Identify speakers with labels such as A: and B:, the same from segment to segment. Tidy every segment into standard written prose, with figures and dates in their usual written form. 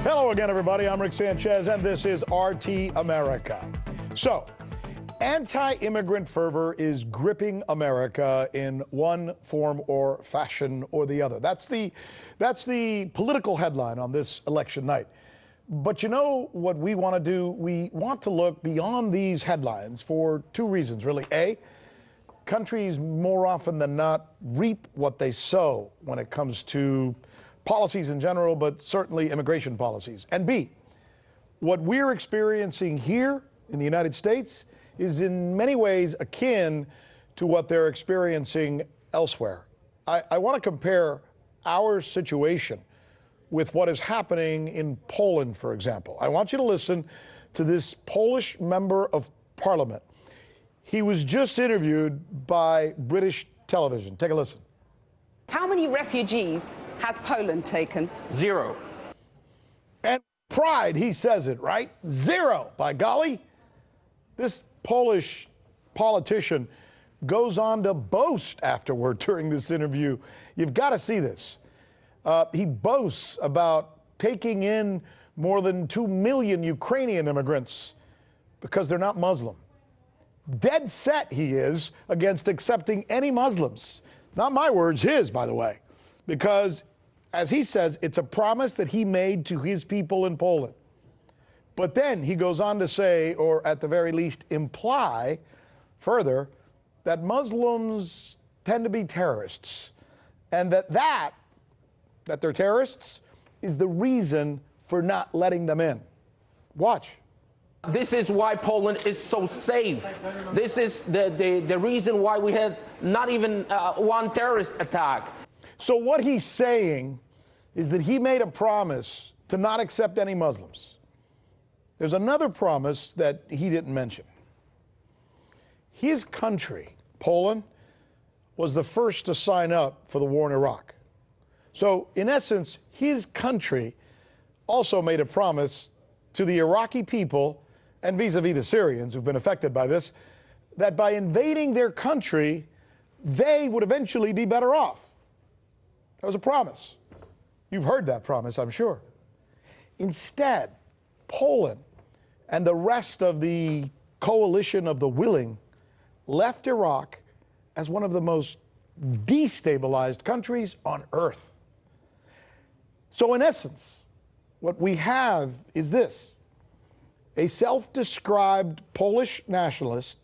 A: Hello again, everybody. I'm Rick Sanchez, and this is RT America. So, anti-immigrant fervor is gripping America in one form or fashion or the other. That's the political headline on this election night. But you know what we want to do? We want to look beyond these headlines for two reasons, really. A, countries more often than not reap what they sow when it comes to policies in general, but certainly immigration policies. And B, what we're experiencing here in the United States is in many ways akin to what they're experiencing elsewhere. I want to compare our situation with what is happening in Poland, for example. I want you to listen to this Polish member of parliament. He was just interviewed by British television. Take a listen.
B: How many refugees has Poland taken?
C: 0.
A: And pride, he says it, right? 0, by golly. This Polish politician goes on to boast afterward during this interview. You've got to see this. He boasts about taking in more than 2 million Ukrainian immigrants because they're not Muslim. Dead set he is against accepting any Muslims. Not my words, his, by the way. Because, as he says, it's a promise that he made to his people in Poland. But then he goes on to say, or at the very least imply further, that Muslims tend to be terrorists. And that they're terrorists is the reason for not letting them in. Watch.
C: This is why Poland is so safe. This is the reason why we had not even one terrorist attack.
A: So what he's saying is that he made a promise to not accept any Muslims. There's another promise that he didn't mention. His country, Poland, was the first to sign up for the war in Iraq. So, in essence, his country also made a promise to the Iraqi people and vis-a-vis the Syrians who've been affected by this, that by invading their country, they would eventually be better off. That was a promise. You've heard that promise, I'm sure. Instead, Poland and the rest of the coalition of the willing left Iraq as one of the most destabilized countries on earth. So in essence, what we have is this: a self-described Polish nationalist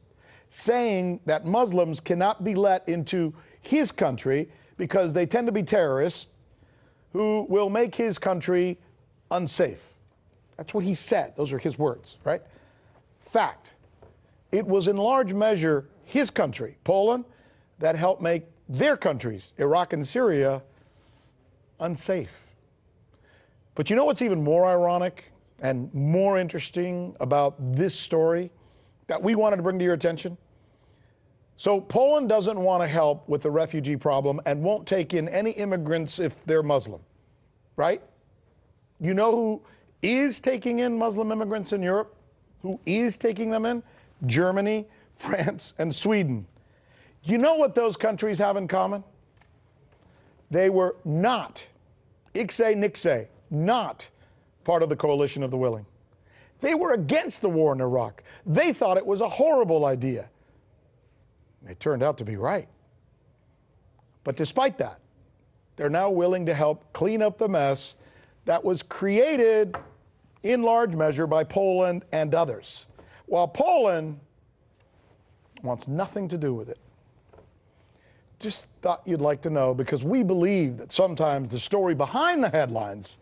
A: saying that Muslims cannot be let into his country because they tend to be terrorists who will make his country unsafe. That's what he said. Those are his words, right? Fact. It was in large measure his country, Poland, that helped make their countries, Iraq and Syria, unsafe. But you know what's even more ironic and more interesting about this story that we wanted to bring to your attention? So Poland doesn't want to help with the refugee problem and won't take in any immigrants if they're Muslim, right? You know who is taking in Muslim immigrants in Europe? Who is taking them in? Germany, France, and Sweden. You know what those countries have in common? They were not, ixay nixay, not part of the coalition of the willing. They were against the war in Iraq. They thought it was a horrible idea. They turned out to be right. But despite that, they're now willing to help clean up the mess that was created in large measure by Poland and others, while Poland wants nothing to do with it. Just thought you'd like to know, because we believe that sometimes the story behind the headlines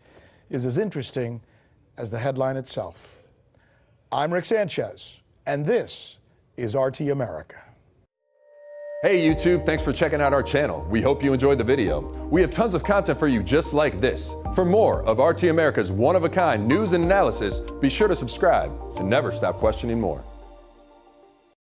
A: is as interesting as the headline itself. I'm Rick Sanchez, and this is RT America.
D: Hey YouTube, thanks for checking out our channel. We hope you enjoyed the video. We have tons of content for you just like this. For more of RT America's one-of-a-kind news and analysis, be sure to subscribe and never stop questioning more.